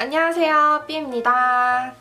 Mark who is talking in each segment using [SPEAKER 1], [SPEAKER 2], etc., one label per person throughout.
[SPEAKER 1] 안녕하세요, 삐입니다.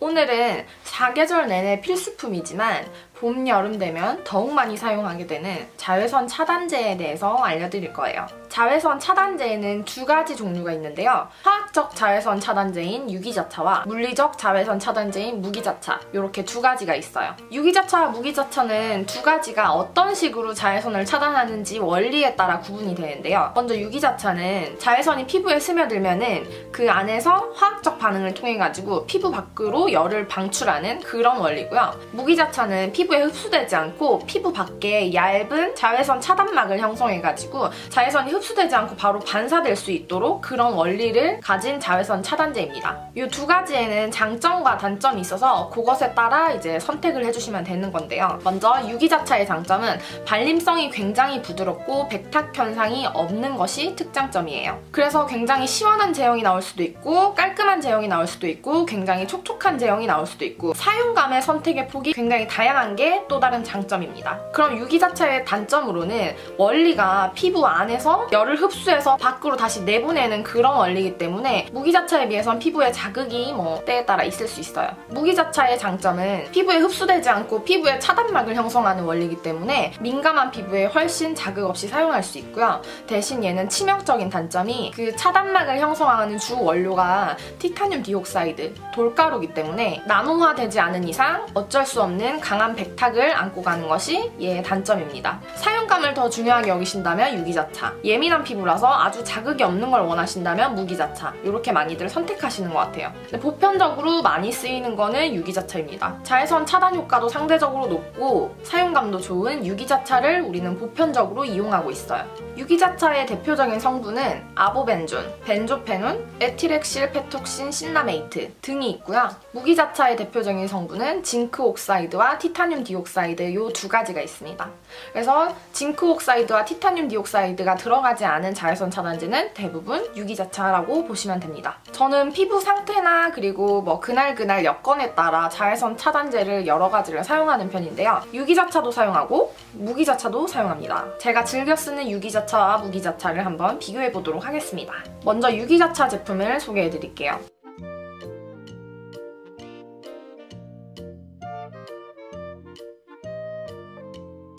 [SPEAKER 1] 오늘은 사계절 내내 필수품이지만 봄, 여름 되면 더욱 많이 사용하게 되는 자외선 차단제에 대해서 알려드릴 거예요. 자외선 차단제에는 두 가지 종류가 있는데요. 화학적 자외선 차단제인 유기자차와 물리적 자외선 차단제인 무기자차, 이렇게 두 가지가 있어요. 유기자차와 무기자차는 두 가지가 어떤 식으로 자외선을 차단하는지 원리에 따라 구분이 되는데요. 먼저 유기자차는 자외선이 피부에 스며들면은 그 안에서 화학적 반응을 통해 가지고 피부 밖으로 열을 방출하는 그런 원리고요. 무기자차는 피부에 흡수되지 않고 피부 밖에 얇은 자외선 차단막을 형성해 가지고 자외선이 흡수되지 않고 바로 반사될 수 있도록 그런 원리를 가진 자외선 차단제입니다. 이 두 가지에는 장점과 단점이 있어서 그것에 따라 이제 선택을 해주시면 되는 건데요. 먼저 유기자차의 장점은 발림성이 굉장히 부드럽고 백탁 현상이 없는 것이 특장점이에요. 그래서 굉장히 시원한 제형이 나올 수도 있고 깔끔한 제형이 나올 수도 있고 굉장히 촉촉한 제형이 나올 수도 있고 사용감의 선택의 폭이 굉장히 다양한 게 또 다른 장점입니다. 그럼 유기자차의 단점으로는 원리가 피부 안에서 열을 흡수해서 밖으로 다시 내보내는 그런 원리이기 때문에 무기자차에 비해선 피부에 자극이 때에 따라 있을 수 있어요. 무기자차의 장점은 피부에 흡수되지 않고 피부에 차단막을 형성하는 원리이기 때문에 민감한 피부에 훨씬 자극 없이 사용할 수 있고요. 대신 얘는 치명적인 단점이 그 차단막을 형성하는 주 원료가 티타늄 디옥사이드, 돌가루이기 때문에 나노화되지 않은 이상 어쩔 수 없는 강한 백탁을 안고 가는 것이 얘의 단점입니다. 사용감을 더 중요하게 여기신다면 유기자차, 예민한 피부라서 아주 자극이 없는 걸 원하신다면 무기자차, 이렇게 많이들 선택하시는 것 같아요. 근데 보편적으로 많이 쓰이는 거는 유기자차입니다. 자외선 차단 효과도 상대적으로 높고 사용감도 좋은 유기자차를 우리는 보편적으로 이용하고 있어요. 유기자차의 대표적인 성분은 아보벤존, 벤조페논, 에틸엑실페톡신 신라메이트 등이 있고요. 무기자차의 대표적인 성분은 징크옥사이드와 티타늄 디옥사이드 이 두 가지가 있습니다. 그래서 징크옥사이드와 티타늄 디옥사이드가 들어가지 않은 자외선 차단제는 대부분 유기자차라고 보시면 됩니다. 저는 피부 상태나 그리고 그날 여건에 따라 자외선 차단제를 여러 가지를 사용하는 편인데요. 유기자차도 사용하고 무기자차도 사용합니다. 제가 즐겨 쓰는 유기자차와 무기자차를 한번 비교해 보도록 하겠습니다. 먼저 유기자차 제품을 소개해 드릴게요.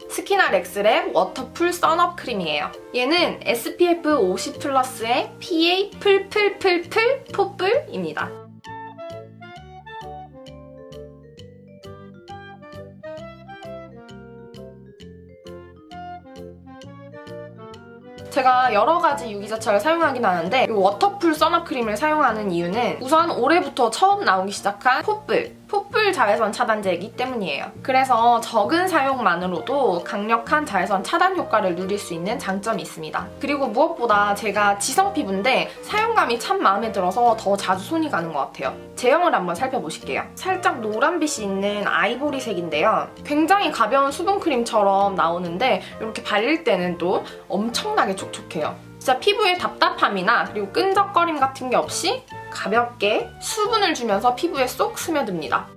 [SPEAKER 1] 스키나 렉스랩 워터풀 선업 크림이에요. 얘는 SPF 50 플러스의 PA 풀풀풀풀 포뿔입니다. 제가 여러 가지 유기자차를 사용하긴 하는데 이 워터풀 선업 크림을 사용하는 이유는 우선 올해부터 처음 나오기 시작한 포뿔 자외선 차단제이기 때문이에요. 그래서 적은 사용만으로도 강력한 자외선 차단 효과를 누릴 수 있는 장점이 있습니다. 그리고 무엇보다 제가 지성 피부인데 사용감이 참 마음에 들어서 더 자주 손이 가는 것 같아요. 제형을 한번 살펴보실게요. 살짝 노란빛이 있는 아이보리색인데요. 굉장히 가벼운 수분크림처럼 나오는데 이렇게 발릴 때는 또 엄청나게 촉촉해요. 진짜 피부에 답답함이나 그리고 끈적거림 같은 게 없이 가볍게 수분을 주면서 피부에 쏙 스며듭니다.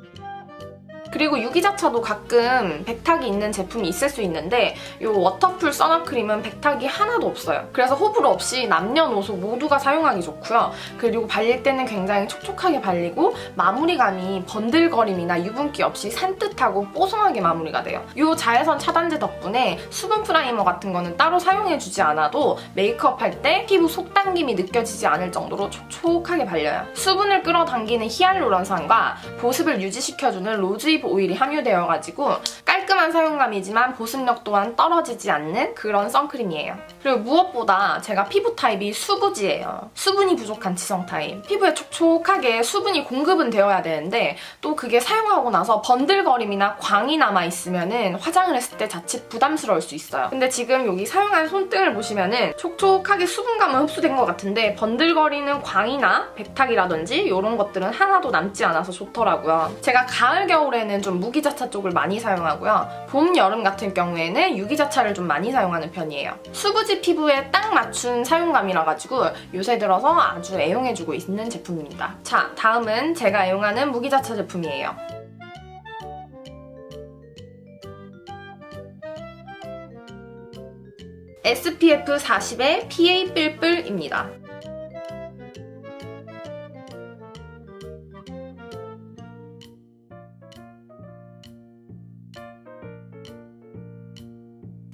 [SPEAKER 1] 그리고 유기자차도 가끔 백탁이 있는 제품이 있을 수 있는데 이 워터풀 선업크림은 백탁이 하나도 없어요. 그래서 호불호 없이 남녀노소 모두가 사용하기 좋고요. 그리고 발릴 때는 굉장히 촉촉하게 발리고 마무리감이 번들거림이나 유분기 없이 산뜻하고 뽀송하게 마무리가 돼요. 이 자외선 차단제 덕분에 수분 프라이머 같은 거는 따로 사용해주지 않아도 메이크업 할 때 피부 속당김이 느껴지지 않을 정도로 촉촉하게 발려요. 수분을 끌어당기는 히알루론산과 보습을 유지시켜주는 로즈잎 오일이 함유되어가지고 깔끔한 사용감이지만 보습력 또한 떨어지지 않는 그런 선크림이에요. 그리고 무엇보다 제가 피부 타입이 수부지예요. 수분이 부족한 지성 타입. 피부에 촉촉하게 수분이 공급은 되어야 되는데 또 그게 사용하고 나서 번들거림이나 광이 남아있으면은 화장을 했을 때 자칫 부담스러울 수 있어요. 근데 지금 여기 사용한 손등을 보시면은 촉촉하게 수분감은 흡수된 것 같은데 번들거리는 광이나 백탁이라든지 이런 것들은 하나도 남지 않아서 좋더라고요. 제가 가을, 겨울에는 좀 무기자차 쪽을 많이 사용하고요. 봄, 여름 같은 경우에는 유기자차를 좀 많이 사용하는 편이에요. 수부지 피부에 딱 맞춘 사용감이라 가지고 요새 들어서 아주 애용해주고 있는 제품입니다. 자, 다음은 제가 애용하는 무기자차 제품이에요. SPF 40의 PA 뿔뿔입니다.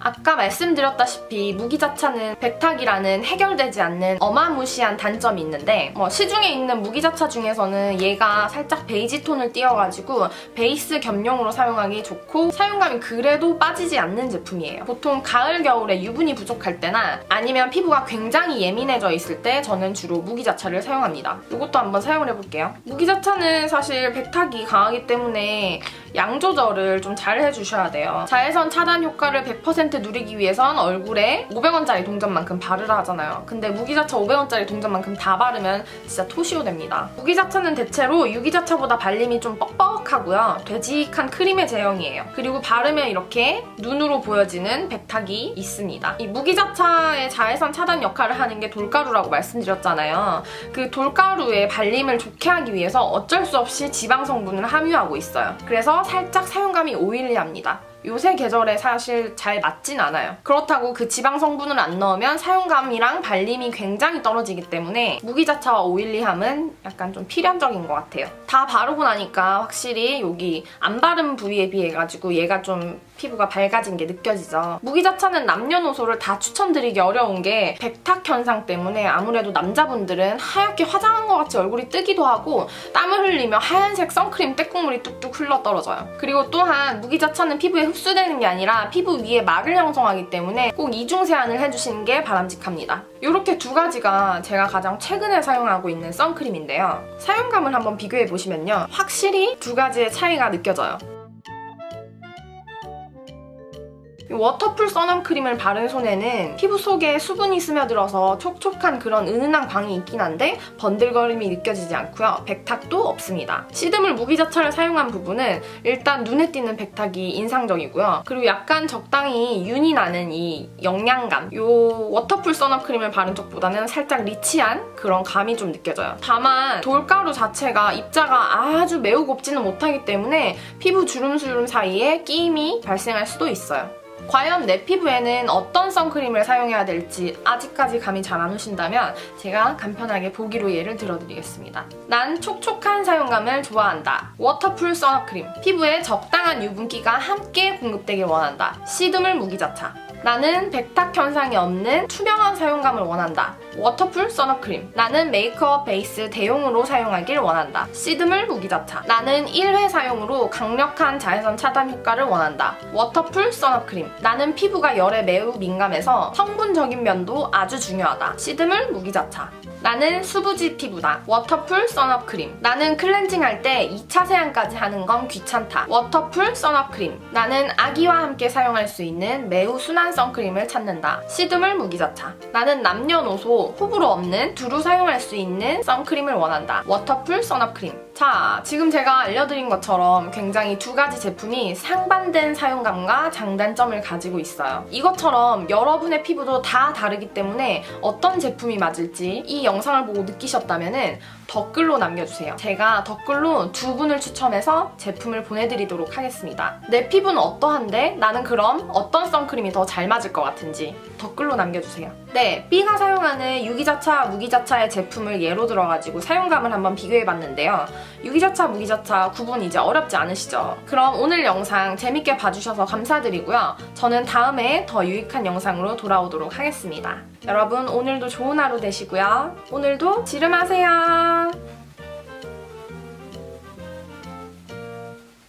[SPEAKER 1] 아까 말씀드렸다시피 무기자차는 백탁이라는 해결되지 않는 어마무시한 단점이 있는데 시중에 있는 무기자차 중에서는 얘가 살짝 베이지 톤을 띄어가지고 베이스 겸용으로 사용하기 좋고 사용감이 그래도 빠지지 않는 제품이에요. 보통 가을 겨울에 유분이 부족할 때나 아니면 피부가 굉장히 예민해져 있을 때 저는 주로 무기자차를 사용합니다. 이것도 한번 사용을 해볼게요. 무기자차는 사실 백탁이 강하기 때문에 양 조절을 좀 잘 해주셔야 돼요. 자외선 차단 효과를 100% 누리기 위해선 얼굴에 500원짜리 동전만큼 바르라 하잖아요. 근데 무기자차 500원짜리 동전만큼 다 바르면 진짜 토시오 됩니다. 무기자차는 대체로 유기자차보다 발림이 좀 뻑뻑하고요. 되직한 크림의 제형이에요. 그리고 바르면 이렇게 눈으로 보여지는 백탁이 있습니다. 이 무기자차의 자외선 차단 역할을 하는 게 돌가루라고 말씀드렸잖아요. 그 돌가루의 발림을 좋게 하기 위해서 어쩔 수 없이 지방 성분을 함유하고 있어요. 그래서 살짝 사용감이 오일리합니다. 요새 계절에 사실 잘 맞진 않아요. 그렇다고 그 지방 성분을 안 넣으면 사용감이랑 발림이 굉장히 떨어지기 때문에 무기자차와 오일리함은 약간 좀 필연적인 것 같아요. 다 바르고 나니까 확실히 여기 안 바른 부위에 비해 가지고 얘가 좀 피부가 밝아진 게 느껴지죠. 무기자차는 남녀노소를 다 추천드리기 어려운 게 백탁 현상 때문에 아무래도 남자분들은 하얗게 화장한 것 같이 얼굴이 뜨기도 하고 땀을 흘리며 하얀색 선크림 때국물이 뚝뚝 흘러 떨어져요. 그리고 또한 무기자차는 피부에 흡수되는 게 아니라 피부 위에 막을 형성하기 때문에 꼭 이중 세안을 해주시는 게 바람직합니다. 이렇게 두 가지가 제가 가장 최근에 사용하고 있는 선크림인데요. 사용감을 한번 비교해보시면요. 확실히 두 가지의 차이가 느껴져요. 워터풀 선언 크림을 바른 손에는 피부 속에 수분이 스며들어서 촉촉한 그런 은은한 광이 있긴 한데 번들거림이 느껴지지 않고요. 백탁도 없습니다. 시드물 무기자차를 사용한 부분은 일단 눈에 띄는 백탁이 인상적이고요. 그리고 약간 적당히 윤이 나는 이 영양감, 요 워터풀 선언 크림을 바른 쪽보다는 살짝 리치한 그런 감이 좀 느껴져요. 다만 돌가루 자체가 입자가 아주 매우 곱지는 못하기 때문에 피부 주름주름 사이에 끼임이 발생할 수도 있어요. 과연 내 피부에는 어떤 선크림을 사용해야 될지 아직까지 감이 잘 안 오신다면 제가 간편하게 보기로 예를 들어드리겠습니다. 난 촉촉한 사용감을 좋아한다. 워터풀 선크림. 피부에 적당한 유분기가 함께 공급되길 원한다. 시드물 무기자차. 나는 백탁 현상이 없는 투명한 사용감을 원한다. 워터풀 선크림. 나는 메이크업 베이스 대용으로 사용하길 원한다. 시드물 무기자차. 나는 1회 사용으로 강력한 자외선 차단 효과를 원한다. 워터풀 선크림. 나는 피부가 열에 매우 민감해서 성분적인 면도 아주 중요하다. 시드물 무기자차. 나는 수부지 피부다. 워터풀 선크림. 나는 클렌징할 때 2차 세안까지 하는 건 귀찮다. 워터풀 선크림. 나는 아기와 함께 사용할 수 있는 매우 순한 선크림을 찾는다. 시드물 무기자차. 나는 남녀노소 호불호 없는 두루 사용할 수 있는 선크림을 원한다. 워터풀 선크림. 자, 지금 제가 알려드린 것처럼 굉장히 두 가지 제품이 상반된 사용감과 장단점을 가지고 있어요. 이것처럼 여러분의 피부도 다 다르기 때문에 어떤 제품이 맞을지 이 영상을 보고 느끼셨다면 댓글로 남겨주세요. 제가 댓글로 두 분을 추첨해서 제품을 보내드리도록 하겠습니다. 내 피부는 어떠한데 나는 그럼 어떤 선크림이 더 잘 맞을 것 같은지 댓글로 남겨주세요. 네, B가 사용하는 유기자차, 무기자차의 제품을 예로 들어가지고 사용감을 한번 비교해봤는데요. 유기자차, 무기자차 구분 이제 어렵지 않으시죠? 그럼 오늘 영상 재밌게 봐주셔서 감사드리고요. 저는 다음에 더 유익한 영상으로 돌아오도록 하겠습니다. 여러분 오늘도 좋은 하루 되시고요. 오늘도 지름하세요.